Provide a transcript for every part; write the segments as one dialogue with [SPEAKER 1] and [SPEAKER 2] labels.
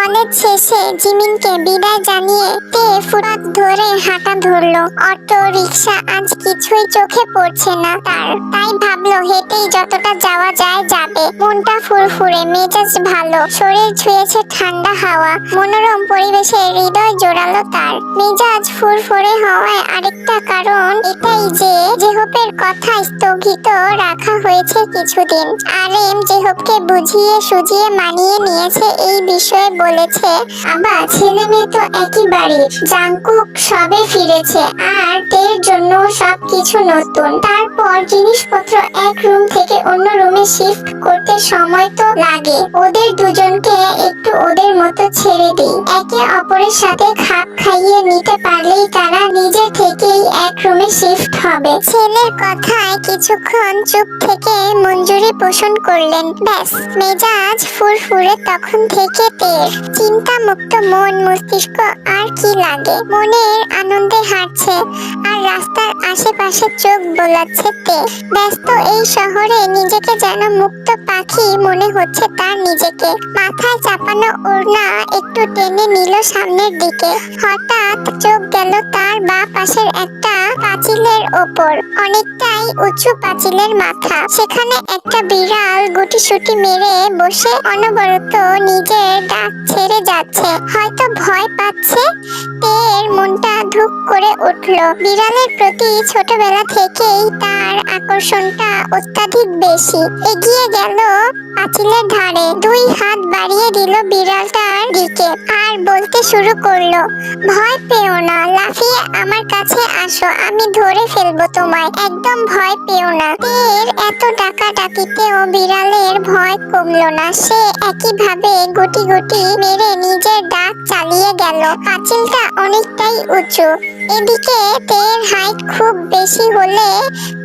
[SPEAKER 1] College শেষে জিমিনকে বিদায় জানিয়ে তে ফুটপাত ধরে হাঁটা ধরলো। অটো রিক্সা আজ কিছুই চোখে পড়ছে না তার, তাই ভাবলো হেঁটেই যতটা যাওয়া যায় যাবে। মনটা ফুরফুরে, মেজাজ ভালো, শরীর ছুঁয়েছে ঠান্ডা হাওয়া, মনোরম পরিবেশে হৃদয় জোড়ালো তার। মেজাজ ফুরফুরে হওয়ায় আরেকটা কারণ এটাই যে জেহপের কথা স্থগিত রাখা হয়েছে কিছুদিন। আরএম জেহপকে বুঝিয়ে সুঝিয়ে মানিয়ে নিয়েছে এই বিষয়ে বলেছে, আবার ছেলে মেয়ে তো একই বাড়ির, জাংকুক সবে ফিরেছে আর তের জন্য সবকিছু নতুন। তারপর জিনিসপত্র এক রুম থেকে অন্য রুমে শিফট করতে সময় তো লাগে। ওদের দুজনকে একটু ওদের মতো ছেড়ে দিই, একে অপরের সাথে খাপ খাইয়ে নিতে পারলেই তারা নিজে থেকেই এক রুমে শিফট হবে। ছেলের কথায় কিছুক্ষণ চুপ থেকে মঞ্জুরি পোষণ করলেন। ব্যাস, মেজাজ ফুরফুরে তখন থেকে তের। চিন্তা মুক্ত মন মস্তিষ্ক, আর কি লাগে। মনের আনন্দে হাঁটছে আর রাস্তার আশেপাশে চোখ বোলাচ্ছে তে। ব্যস্ত এই শহরে নিজেকে যেন মুক্ত পাখি মনে হচ্ছে তার নিজেকে। মাথায় চাপানো ওড়না একটু টেনে নিল সামনের দিকে। হঠাৎ চোখ গেল তার বাঁ পাশের একটা পাঁচিলের ওপর। অনেকটাই উঁচু পাঁচিলের মাথা, সেখানে একটা বিড়াল গুটিসুটি মেরে বসে অনবরত নিজের ডাক ছেড়ে যাচ্ছে। হয়তো ভয় পাচ্ছে। তের মনটা ধুক করে উঠল। বিড়ালের প্রতি ছোটবেলা থেকেই তার আকর্ষণটা অত্যাধিক বেশি। এগিয়ে গেল পাঁচিলের ধারে, দুই হাত বাড়িয়ে দিল বিড়ালটার দিকে আর বলতে শুরু করলো, ভয় পেও না, লাফিয়ে আমার কাছে আসো, আমি ধরে ফেলবো তোমায়, একদম ভয় পেও না। তের এত ডাকাডাকিতেও বিড়ালের ভয় কমলো না। সে একইভাবে গুটি গুটি মেরে নিজের ডাক চালিয়ে গেল। পাঁচিলটা অনেকটাই উঁচু। এদিকে তের হাইট খুব বেশি হলে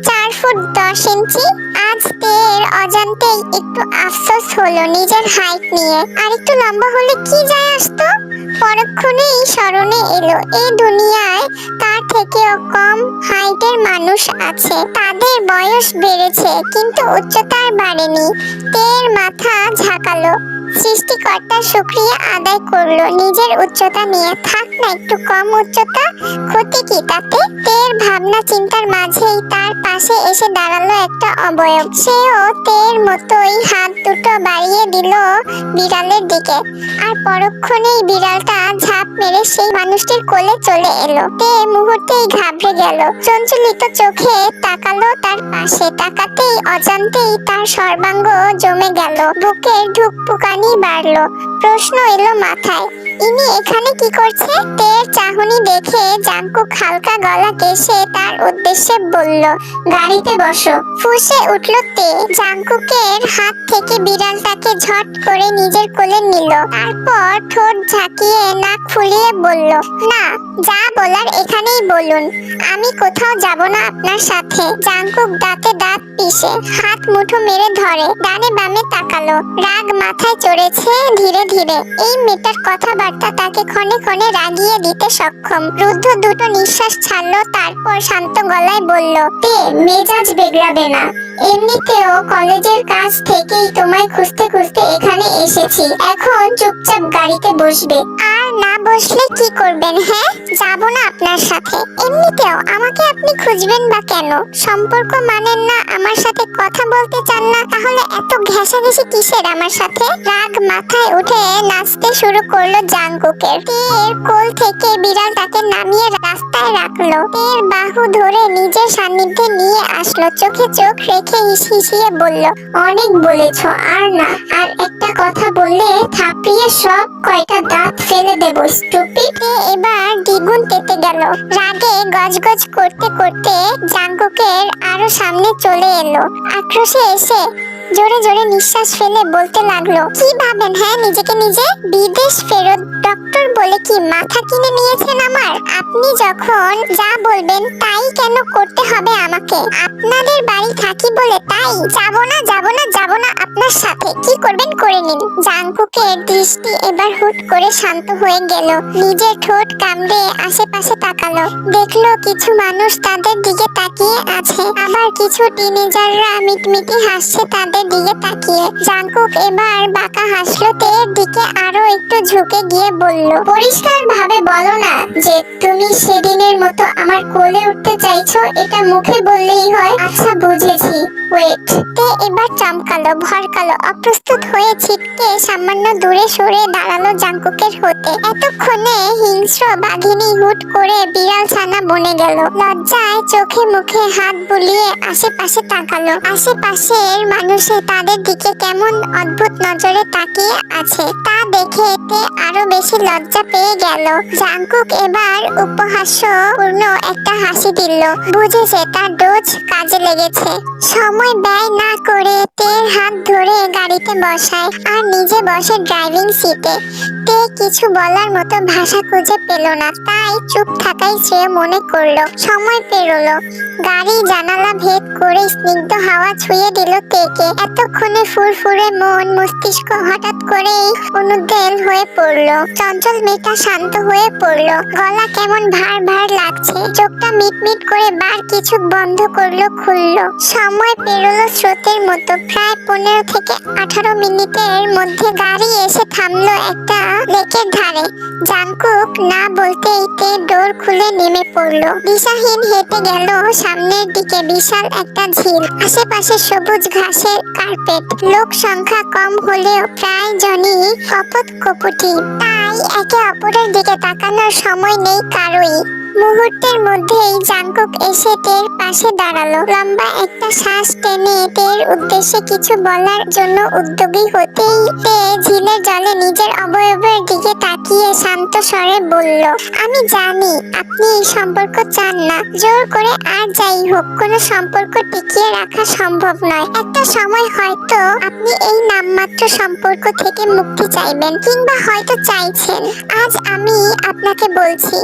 [SPEAKER 1] 4 ফুট 10 ইঞ্চি। আজ তের অজান্তেই একটু আফসোস হলো নিজের হাইট নিয়ে। আর একটু লম্বা হলে কি যায় আসতো। পরক্ষণেই স্মরণে এলো এই দুনিয়ায় তার থেকেও কম হাইটের মানুষ আছে। তাদের বয়স বেড়েছে কিন্তু উচ্চতার বাড়েনি। তের মাথা ঝাঁকালো, সৃষ্টিকর্তার শুকরিয়া আদায় করলো নিজের উচ্চতা নিয়ে। থাক না একটু কম উচ্চতা, ক্ষতি কি তাতে। তের ভাবনা চিন্তার মাঝেই তার পাশে এসে দাঁড়ালো একটা অবয়ব। সেও তের মতোই হাত দুটো বাড়িয়ে দিল বিড়ালের দিকে। আর পরক্ষণেই বিড়ালটা ঝাঁপ মেরে সেই মানুষটির কোলে চলে এলো। তে মুহূর্তেই ঘাবড়ে গেল। চঞ্চলিত চোখে তাকালো তার পাশে। তাকাতেই অজান্তেই তার সর্বাঙ্গ জমে গেল, বুকের ধুকপুকানি বাড়লো। প্রশ্ন এলো মাথায়, ইনি এখানে কি করছে? তের চাহনি দেখে জাংকুক হালকা গলা কেশে তার উদ্দেশ্যে বলল, গাড়িতে বসো। ফুঁসে উঠল তে। জাংকুকের হাত থেকে বিড়ালটাকে ঝট করে নিজের কোলে নিল। তারপর ঠোঁট ঝাঁকিয়ে নাক ফুলিয়ে বলল, না, যা বলার এখানেই বলুন, আমি কোথাও যাব না আপনার সাথে। জাংকুক দাঁতে দাঁত পিষে হাত মুঠো মেরে ধরে, ডানে বামে তাকালো। রাগ মাথায় চড়েছে ধীরে ধীরে। এই মেয়েটার কথাবার্তা তাকে ক্ষণে ক্ষণে রাগিয়ে দিতে সক্ষম। রুদ্ধ দুটো নিঃশ্বাস ছাড়লো, তারপর শান্ত গলায় বলল, তে মেজাজ বেগড়াবে না, এমনিতেও কলেজের কাজ থেকেই তোমায় খুঁজতে খুঁজতে এখানে এসেছি। এখন চুপচাপ গাড়িতে বসবে। আর না বসলে কি করবেন? হ্যাঁ, যাব না আপনার সাথে। এমনিতেও আমাকে আপনি খুঁজবেন বা কেন? সম্পর্ক মানেন না, আমার সাথে কথা বলতে চান না, তাহলে এত ঘেঁষাঘেঁষি কিসের আমার সাথে? রাগ মাথায় উঠে নাচতে শুরু করলো জাংকুকের। তের কোল থেকে বিড়ালটাকে নামিয়ে রাস্তায় রাখলো। তের বাহু ধরে নিজের সান্নিধ্যে নিয়ে আসলো। চোখে চোখ রেখে হিসিয়ে বলল, অনেক বলেছ, আর না। আর একটা কথা বললে থাপড়িয়ে সব কয়টা দাঁত ফেলে দেব, স্টুপিড। এবার দ্বিগুণ তেতে গেল। রাগে গজগজ করতে করতে জাংকুকের আরো সামনে চলে এলো। আক্রোশে এসে জোরে জোরে নিঃশ্বাস ফেলে বলতে লাগলো, কি ভাবেন হ্যাঁ নিজেকে নিজে? বিদেশ ফেরত ডক্টর বলে কি মাথা কিনে নিয়েছেন আমার? আপনি যখন যা বলবেন তাই কেন করতে হবে আমাকে? আপনাদের বাড়ি থাকি বলে তাই? যাবো না যাবো না যাবো না আপনার সাথে। কি করবেন করে নিন। জাঙ্কুকের দৃষ্টি এবার হুট করে শান্ত হয়ে গেল। নিজের ঠোঁট কামড়ে আশেপাশে তাকালো। দেখলো কিছু মানুষ তাদের দিকে তাকিয়ে আছে, আবার কিছু টিনেজাররা মিটমিটি হাসছে তাদের দিকে তাকিয়ে। জাঙ্কুক এবার বাঁকা হাসলো। তের দিকে আরো একটু ঝুঁকে গিয়ে বলল, পরিষ্কার ভাবে বলো না যে তুমি সেদিনের মতো আমার কোলে উঠতে চাইছো, এটা মুখে বললেই হয়। আচ্ছা বুঝেছি, ওয়েট। তে এবার চমকালো, ভরকালো, অপ্রস্তুত হয়ে ছিটকে সামান্য দূরে সরে দাঁড়ালো জাঙ্কুকের হতে। এতক্ষণে হিংস্র বাঘিনী হুট করে বিড়াল ছানা বনে গেল। লজ্জায় চোখে মুখে হাত বুলিয়ে আশেপাশে তাকালো। আশেপাশের মানুষে তাদের দিকে কেমন অদ্ভুত নজরে তাকিয়ে আছে তা দেখে এতে আরো বেশি লজ্জা পেয়ে গেল। জাঙ্কুক এবার উপহাস্যপূর্ণ একটা হাসি দিল। বুঝেছে তার ডোজ কাজে লেগেছে। সময় ব্যয় না করে তের হাত ধরে গাড়িতে বসায় আর নিজে বসে ড্রাইভিং সিটে। তে কিছু বলার মতো ভাষা খুঁজে পেল না, তাই চুপ থাকাই শ্রেয় মনে করলো। সময় পেরোলো। গাড়ি জানালা ভেদ করে স্নিগ্ধ হাওয়া ছুঁয়ে দিল তেকে। এতক্ষণে ফুরফুরে মন মস্তিষ্ক হঠাৎ করেই অনুদ্বেল হয়ে পড়লো। চঞ্চল মেয়েটা শান্ত হয়ে পড়লো। গলা কেমন ভার ভার লাগছে। চোখটা মিটমিট করে বার কিছু বন্ধ করলো, খুললো। সময় পেরোলো স্রোতের মতো। প্রায় 15 থেকে 18 মিনিটের মধ্যে গাড়ি এসে থামলো একটা লেকের ধারে। জাঙ্কুক না বলতেই তে ডোর খুলে নেমে পড়লো। দিশাহীন হেঁটে গেল সামনের দিকে। বিশাল একটা ঝিল, আশেপাশে সবুজ ঘাসের কার্পেট। লোক সংখ্যা কম হলেও প্রায় জনই কপট কপটি, তাই একে অপরের দিকে তাকানোর সময় নেই কারোই। মুহূর্তের মধ্যেই জাঙ্কুক এসে তের পাশে দাঁড়ালো। লম্বা একটা শ্বাস টেনে তের উদ্দেশ্যে কিছু বলার জন্য উদ্যোগী হতেই তে ঝিলের জলে নিজের অবয়বের দিকে তাকিয়ে শান্ত স্বরে বলল, আমি জানি আপনি এই সম্পর্ক চান না। জোর করে আর যাই হোক কোনো সম্পর্ক টিকিয়ে রাখা সম্ভব নয়। একটা সময় হয়তো আপনি এই নামমাত্র সম্পর্ক থেকে মুক্তি চাইবেন, কিংবা হয়তো চাইছেন। আজ আমি আপনাকে বলছি,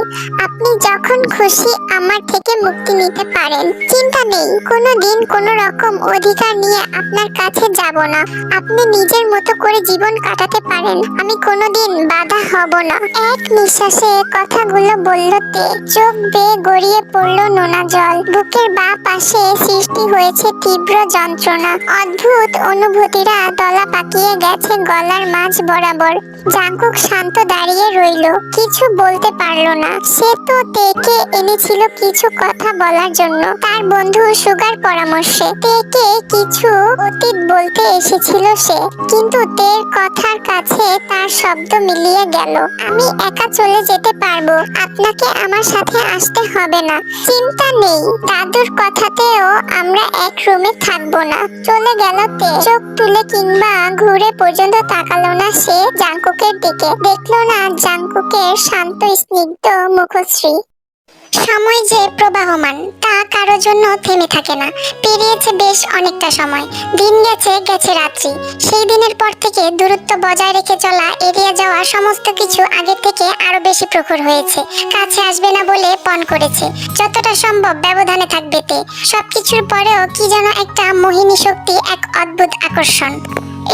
[SPEAKER 1] আপনি যখন খুশি আমার থেকে মুক্তি নিতে পারেন। চিন্তা নেই, কোনোদিন কোনো রকম অধিকার নিয়ে আপনার কাছে যাব না। আপনি নিজের মতো করে জীবন কাটাতে পারেন, আমি কোনোদিন বাধা হব না। এক নিঃশ্বাসে কথাগুলো বলল তে। চোখ বেয়ে গড়িয়ে পড়ল নোনা জল। বুকের বাঁ পাশে সৃষ্টি হয়েছে তীব্র যন্ত্রণা। অদ্ভুত অনুভূতিরা দলা পাকিয়ে গেছে গলার মাঝ বরাবর। জাঙ্কুক শান্ত দাঁড়িয়ে রইল, কিছু বলতে পারল না। সে তো তেকে এনেছিল কিছু কথা বলার জন্য, তার বন্ধু সুগার পরামর্শে। তেকে কিছু অতীত বলতে এসেছিল সে, কিন্তু তের কথার কাছে তার শব্দ মিলিয়ে গেল। আমি একা চলে যেতে পারবো, আপনাকে আমার সাথে আসতে হবে না। চিন্তা নেই, দাদুর কথাতেও আমরা এক রুমে থাকবো না। চলে গেল তে। চোখ তুলে কিংবা ঘুরে পর্যন্ত তাকালো না সে জাঙ্কুকের দিকে। দেখলো না জাঙ্কুকের শান্ত স্নিগ্ধ মুখশ্রী। সময় যে প্রবাহমান তা কারোর জন্য থেমে থাকে না। পেরিয়েছে বেশ অনেকটা সময়। দিন গেছে গেছে রাত্রি। সেই দিনের পর থেকে দূরত্ব বজায় রেখে চলা, এড়িয়ে যাওয়া সমস্ত কিছু আগের থেকে আরো বেশি প্রখর হয়েছে। কাছে আসবে না বলে পণ করেছে, যতটা সম্ভব ব্যবধানে থাকবে তে। সবকিছুর পরেও কি যেন একটা মোহিনী শক্তি, এক অদ্ভুত আকর্ষণ।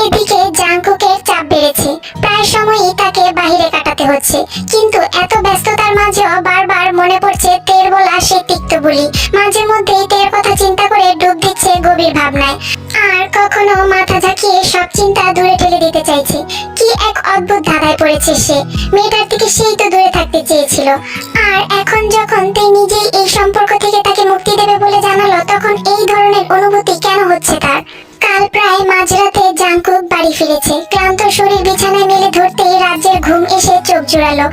[SPEAKER 1] এদিকে জাঙ্কুকের চাপ বেড়েছে। প্রায় সময়ই তাকে বাহিরে কাটাতে হচ্ছে, কিন্তু এত ব্যস্ততার মাঝেও বারবার মনে পড়ছে তের বলা সে তিক্ত বুলি। মাঝে মধ্যেই তের কথা চিন্তা করে ডুব দিচ্ছে গভীর ভাবনায়, আর কখনো মাথা ঝাঁকিয়ে সব চিন্তা দূরে ঠেলে দিতে চাইছে। কি এক অদ্ভুত ধাঁধায় পড়েছে সে। মেয়েটার থেকে সেই তো দূরে থাকতে চেয়েছিল, আর এখন যখন তে নিজেই এই সম্পর্ক থেকে তাকে মুক্তি দেবে বলে জানালো, তখন এই ধরনের অনুভূতি কেন হচ্ছে তার। কাল প্রায় মাঝরাতে জাঙ্কুক বাড়ি ফিরেছে। ক্লান্ত শরীর বিছানায় মেলে ধরতেই রাজ্যের ঘুম এসে চোখ জুড়ালো।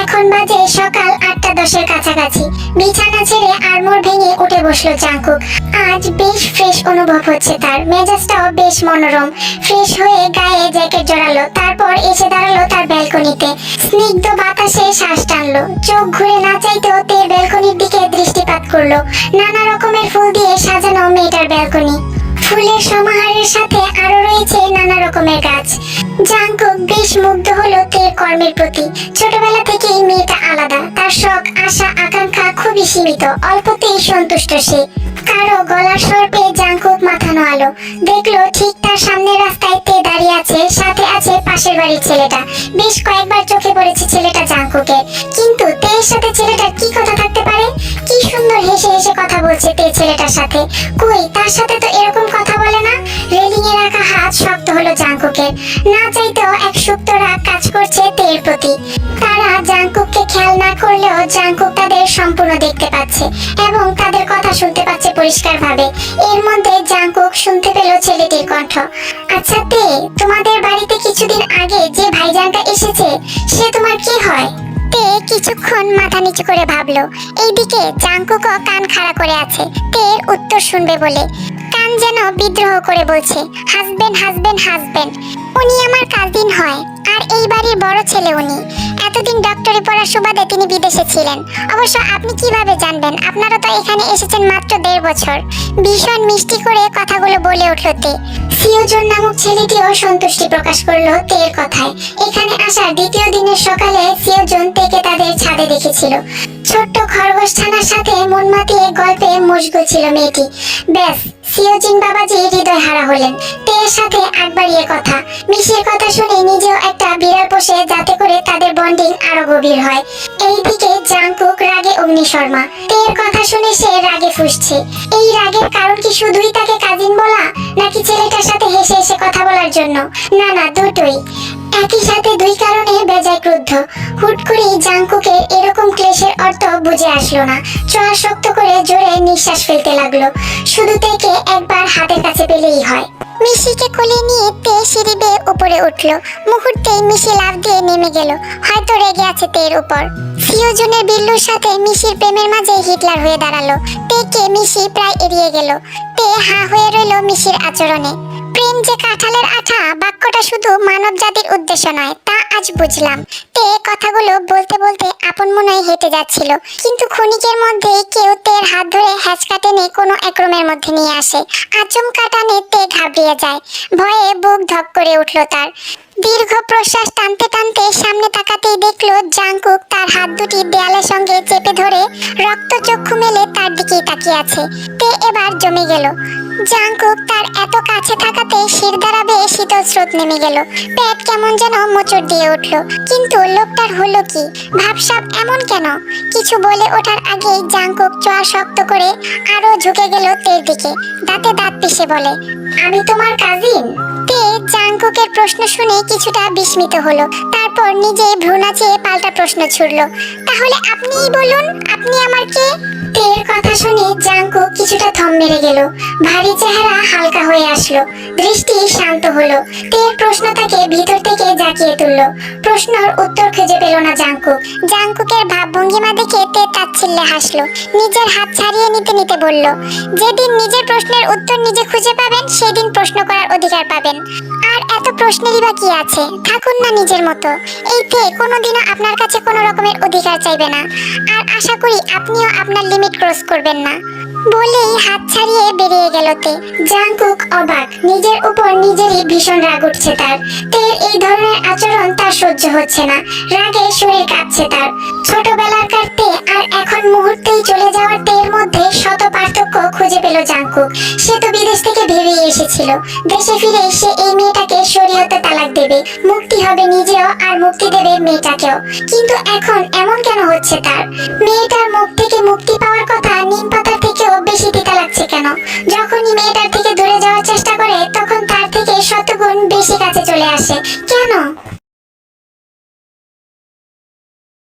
[SPEAKER 1] এখন বাজে সকাল 8:10-এর কাছাকাছি। বিছানা ছেড়ে আড়মোড় ভেঙে উঠে বসলো জাঙ্কুক। আজ বেশ ফ্রেশ অনুভব হচ্ছে তার। মেজাজটাও বেশ মনোরম। ফ্রেশ হয়ে গায়ে জ্যাকেট জড়ালো, তারপর এসে দাঁড়ালো তার ব্যালকনিতে। স্নিগ্ধ বাতাসে শ্বাস টানলো। চোখ ঘুরে না চাইতেও তে ব্যালকনির দিকে দৃষ্টিপাত করলো। নানা রকমের ফুল দিয়ে সাজানো মেয়েটার ব্যালকনি। ফুলের সমাহারের সাথে আরো রয়েছে নানা রকমের গাছ। জাংকুক বেশ মুগ্ধ হলো তের কর্মের প্রতি। ছোটবেলা থেকেই মেয়েটা আলাদা, তার শখ আশা আকাঙ্ক্ষা খুবই সীমিত, অল্পতেই সন্তুষ্ট সে। কারো গলার স্বর পেয়ে জাংকুক মাথা নোয়ালো, দেখলো ঠিক তার সামনের রাস্তায় তে দাঁড়িয়ে আছে, সাথে আছে পাশের বাড়ির ছেলেটা। বেশ কয়েকবার চোখে পড়েছে ছেলেটা জাংকুকের, কিন্তু তের সাথে ছেলেটার কি কথা থাকতে পারে? কি সুন্দর হেসে হেসে কথা বলছে তে ছেলেটার সাথে। কই, তার সাথে তো এরকম কথা বলে না। রেলিং এ রাখা হাত শক্ত হলো জাংকুকের। না চাইতেও এক সুপ্ত রাগ কাজ করছে তের প্রতি। তারা জাংকুককে খেয়াল না করলেও জাংকুক তাদের সম্পূর্ণ দেখতে পাচ্ছে এবং তাদের কথা শুনতে পাচ্ছে পরিষ্কারভাবে। এর মধ্যে জাংকুক শুনতে পেল ছেলেটির কণ্ঠ। আচ্ছা তে, তোমাদের বাড়িতে কিছুদিন আগে যে ভাইজানটা এসেছে সে তোমার কি হয়? তে কিছুক্ষণ মাথা নিচু করে ভাবলো। এইদিকে জাংকুকও কান খাড়া করে আছে তের উত্তর শুনবে বলে। কান যেন বিদ্রোহ করে বলছে, হাসবেন হাসবেন হাসবেন। উনি আমার কাজিন হয়, আর এই বাড়ির বড় ছেলে উনি। এতদিন ডক্টরি পড়ার সুবাদে তিনি বিদেশে ছিলেন। অবশ্য আপনি কিভাবে জানবেন? আপনারা তো এখানে এসেছেন মাত্র 1.5 বছর। ভীষণ মিষ্টি করে কথাগুলো বলে উঠল তে। সিওজন নামক ছেলেটিও সন্তুষ্টি প্রকাশ করলো তের কথায়। এখানে আসার দ্বিতীয় দিনের সকালে সিওজন তেকে তাদের ছাদে দেখেছিল। ছোট্ট খরগোশ ছানার সাথে মন মাতিয়ে গল্পে মশগুল ছিল মেয়েটি। ব্যাস, সিওজিন বাবাজি হৃদয় হারা হলেন। তের সাথে আগ বাড়িয়ে কথা, মিশির কথা শুনে নিজেও একটা বিড়াল পোষে, যাতে করে তাদের বন্ডিং আরো গভীর হয়। এইদিকে জাংকুক রাগে অগ্নিশর্মা। তের কথা শুনে সে রাগে ফুঁসছে। এই রাগের কারণ কি শুধুই তাকে কাজিন বলা, নাকি ছেলেটার সাথে হেসে হেসে কথা বলার জন্য? না না, দুটোই। একই সাথে দুই কারণে বেজায় ক্রুদ্ধ। হুট করেই জাংকুকের এরকম ক্লেশের অর্থ বুঝে আসলো না। চোয়াল শক্ত করে জোরে নিঃশ্বাস ফেলতে লাগলো। শুধু থেকে একবার হাতের কাছে পেলেই হয়। মিশিকে কোলে নিয়ে তে সিঁড়ি বেয়ে উপরে উঠলো। মুহূর্তেই মিশি লাফ দিয়ে নেমে গেল, হয়তো রেগে আছে তের উপর। সিওজনের বিল্লুর সাথে মিশির প্রেমের মাঝে হিটলার হয়ে দাঁড়ালো। তেকে মিশি প্রায় এড়িয়ে গেল। তে হাঁ হয়ে রইল মিশির আচরণে। প্রেম যে কাঁঠালের আঠা, বাক্যটা শুধু মানব জাতির উদ্দেশ্য নয়, তা আজ বুঝলাম। তে কথাগুলো বলতে বলতে আপন মনে হেঁটে যাচ্ছিল, কিন্তু ক্ষণিকের মধ্যেই কেউ তের হাত ধরে হ্যাঁচকা টেনে কোনো এক রুমের মধ্যে নিয়ে আসে। আচমকা টানে তে ঘাবড়িয়ে যায়। ভয়ে বুক ধক করে উঠল তার। দীর্ঘ প্রশ্বাস টানতে টানতে সামনে তাকাতেই দেখলো জাংকুক তার হাত দুটি দেয়ালের সঙ্গে চেপে ধরে রক্তচক্ষু মেলে তার দিকেই তাকিয়ে আছে। তে এবার জমে গেল। জাংকুক তার এত কাছে থাকাতে শিরদাঁড়া বেয়ে শীতল স্রোত নেমে গেল। পেট কেমন যেন মোচড় দিয়ে উঠল। কিন্তু লোকটার হলো কি? ভাবসাব এমন কেন? কিছু বলে ওঠার আগেই জাংকুক চোয়াল শক্ত করে আরো ঝুঁকে গেল তের দিকে। দাঁতে দাঁত পিষে বলে, আমি তোমার কাজিন? তে জাংকুকের প্রশ্ন শুনে কিছুটা বিস্মিত হলো। তারপর নিজে ভ্রু নাচিয়ে পাল্টা প্রশ্ন ছুড়ল, তাহলে আপনিই বলুন, আপনি আমার কে? তের কথা শুনে জাংকুক কিছুটা থম মেরে গেল। ভারী চেহারা হালকা হয়ে আসলো, দৃষ্টি শান্ত হলো। তের প্রশ্ন তাকে ভিতর থেকে জাকিয়ে তুললো। প্রশ্নের উত্তর খুঁজে পেল না জাংকুক। জাংকুকের ভাবভঙ্গিমা দেখে তে তাচ্ছিল্যে হাসলো। নিজের হাত ছাড়িয়ে নিতে নিতে বলল, যেদিন নিজের প্রশ্নের উত্তর নিজে খুঁজে পাবেন সেদিন প্রশ্ন করার অধিকার পাবেন। আর এত প্রশ্নেরই বা কি আছে? থাকুন না নিজের মতো। এই তে কোনোদিনও আপনার কাছে কোনো রকমের অধিকার চাইবে না, আর আশা করি আপনিও আপনার লিমিট ক্রস করবেন না। বলেই হাত ছাড়িয়ে বেরিয়ে গেল তে। জাংকুক অবাক, নিজের উপর নিজেরই ভীষণ রাগ উঠছে তার। তের এই ধরনের আচরণ তার সহ্য হচ্ছে না। রাগে শরীর কাঁপছে তার। ছোটবেলাকার তে আর এখন মুহূর্তেই চলে যাওয়ার তের মধ্যে শত পার্থক্য খুঁজে পেল জাংকুক। সে তো বিদেশ থেকে ভেবেই এসেছিল দেশে ফিরে সে এই মেয়েটাকে শরীয়তে তালাক দেবে, মুক্তি হবে নিজেও আর মুক্তি দেবে মেয়েটাকেও। কিন্তু এখন এমন কেন হচ্ছে তার? মেয়েটার মুখ থেকে মুক্তি পাওয়ার কথা নিম পাতার থেকেও বেশি তিতা লাগছে কেন? যখনই মেয়েটার থেকে দূরে যাওয়ার চেষ্টা করে তখন তার থেকে শতগুণ বেশি কাছে চলে আসে কেন?